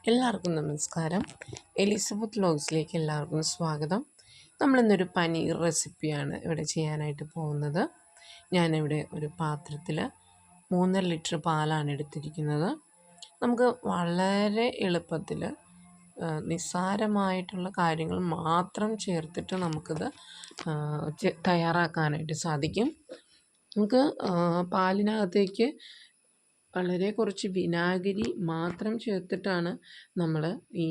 എല്ലാവർക്കും നമസ്കാരം. എലിസബത്ത് വ്ലോഗ്സിലേക്ക് എല്ലാവർക്കും സ്വാഗതം. നമ്മളിന്നൊരു പനീർ റെസിപ്പിയാണ് ഇവിടെ ചെയ്യാനായിട്ട് പോകുന്നത്. ഞാനിവിടെ ഒരു പാത്രത്തിൽ 3.5 ലിറ്റർ പാലാണ് എടുത്തിരിക്കുന്നത്. നമുക്ക് വളരെ എളുപ്പത്തിൽ നിസ്സാരമായിട്ടുള്ള കാര്യങ്ങൾ മാത്രം ചേർത്തിട്ട് നമുക്കിത് തയ്യാറാക്കാനായിട്ട് സാധിക്കും. നമുക്ക് പാലിനകത്തേക്ക് വളരെ കുറച്ച് വിനാഗിരി മാത്രം ചേർത്തിട്ടാണ് നമ്മൾ ഈ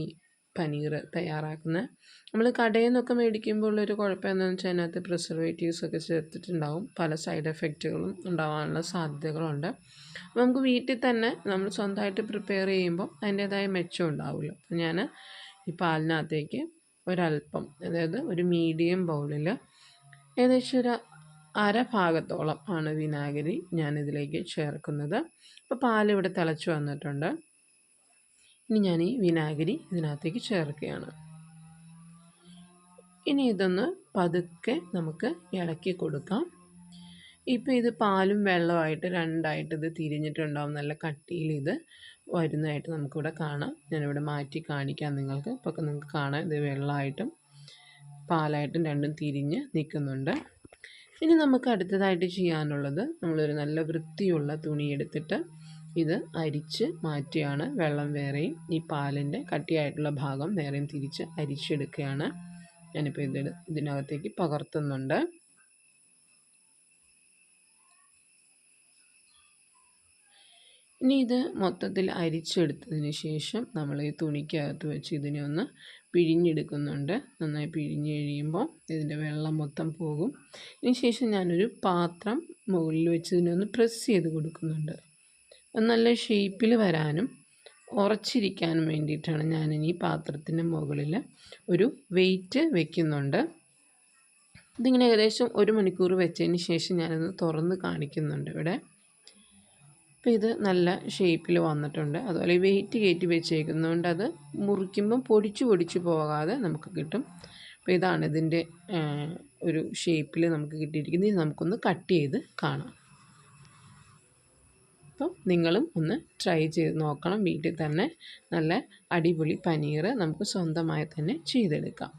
പനീർ തയ്യാറാക്കുന്നത്. നമ്മൾ കടയിൽ നിന്നൊക്കെ മേടിക്കുമ്പോൾ ഉള്ളൊരു കുഴപ്പം എന്താണെന്ന് വെച്ചാൽ അതിനകത്ത് പ്രിസർവേറ്റീവ്സൊക്കെ ചേർത്തിട്ടുണ്ടാവും. പല സൈഡ് എഫക്റ്റുകളും ഉണ്ടാകാനുള്ള സാധ്യതകളുണ്ട്. അപ്പോൾ നമുക്ക് വീട്ടിൽ തന്നെ നമ്മൾ സ്വന്തമായിട്ട് പ്രിപ്പയർ ചെയ്യുമ്പോൾ അതിൻ്റേതായ മെച്ചം ഉണ്ടാവുമല്ലോ. അപ്പോൾ ഞാൻ ഈ പാലിനകത്തേക്ക് ഒരല്പം, അതായത് ഒരു മീഡിയം ബൗളിൽ ഏകദേശം ഒരു അര ഭാഗത്തോളം ആണ് വിനാഗിരി ഞാനിതിലേക്ക് ചേർക്കുന്നത്. അപ്പോൾ പാലിവിടെ തിളച്ച് വന്നിട്ടുണ്ട്. ഇനി ഞാൻ ഈ വിനാഗിരി ഇതിനകത്തേക്ക് ചേർക്കുകയാണ്. ഇനി ഇതൊന്ന് പതുക്കെ നമുക്ക് ഇളക്കി കൊടുക്കാം. ഇപ്പോൾ ഇത് പാലും വെള്ളമായിട്ട് രണ്ടായിട്ട് ഇത് തിരിഞ്ഞിട്ടുണ്ടാവും. നല്ല കട്ടിയിൽ ഇത് വരുന്നതായിട്ട് നമുക്കിവിടെ കാണാം. ഞാനിവിടെ മാറ്റി കാണിക്കാം നിങ്ങൾക്ക്. ഇപ്പോൾ നിങ്ങൾക്ക് കാണാം, ഇത് വെള്ളമായിട്ടും പാലായിട്ടും രണ്ടും തിരിഞ്ഞ് നിൽക്കുന്നുണ്ട്. ഇനി നമുക്ക് അടുത്തതായിട്ട് ചെയ്യാനുള്ളത്, നമ്മളൊരു നല്ല വൃത്തിയുള്ള തുണി എടുത്തിട്ട് ഇത് അരിച്ച് മാറ്റിയാണ്. വെള്ളം വേറെയും ഈ പാലിൻ്റെ കട്ടിയായിട്ടുള്ള ഭാഗം വേറെയും തിരിച്ച് അരിച്ചെടുക്കുകയാണ്. ഞാനിപ്പോൾ ഇതിനകത്തേക്ക് പകർത്തുന്നുണ്ട്. ഇനി ഇത് മൊത്തത്തിൽ അരിച്ചെടുത്തതിന് ശേഷം നമ്മൾ ഈ തുണിക്കകത്ത് വെച്ച് ഇതിനെ ഒന്ന് പിഴിഞ്ഞെടുക്കുന്നുണ്ട്. നന്നായി പിഴിഞ്ഞ് കഴിയുമ്പോൾ ഇതിൻ്റെ വെള്ളം മൊത്തം പോകും. ഇതിന് ശേഷം ഞാനൊരു പാത്രം മുകളിൽ വെച്ച് ഇതിനെ ഒന്ന് പ്രസ് ചെയ്ത് കൊടുക്കുന്നുണ്ട്. നല്ല ഷേപ്പിൽ വരാനും ഉറച്ചിരിക്കാനും വേണ്ടിയിട്ടാണ് ഞാനിനി പാത്രത്തിൻ്റെ മുകളിൽ ഒരു വെയിറ്റ് വെക്കുന്നുണ്ട്. ഇതിങ്ങനെ ഏകദേശം 1 മണിക്കൂർ വെച്ചതിന് ശേഷം ഞാനത് തുറന്ന് കാണിക്കുന്നുണ്ട് ഇവിടെ. അപ്പോൾ ഇത് നല്ല ഷേപ്പിൽ വന്നിട്ടുണ്ട്. അതുപോലെ വെയിറ്റ് കയറ്റി വെച്ചേക്കുന്നതുകൊണ്ട് അത് മുറിക്കുമ്പം പൊടിച്ച് പോകാതെ നമുക്ക് കിട്ടും. അപ്പോൾ ഇതാണ് ഇതിൻ്റെ ഒരു ഷേപ്പിൽ നമുക്ക് കിട്ടിയിരിക്കുന്നത്. ഇത് നമുക്കൊന്ന് കട്ട് ചെയ്ത് കാണാം. അപ്പം നിങ്ങളും ഒന്ന് ട്രൈ ചെയ്ത് നോക്കണം. വീട്ടിൽ തന്നെ നല്ല അടിപൊളി പനീർ നമുക്ക് സ്വന്തമായി തന്നെ ചെയ്തെടുക്കാം.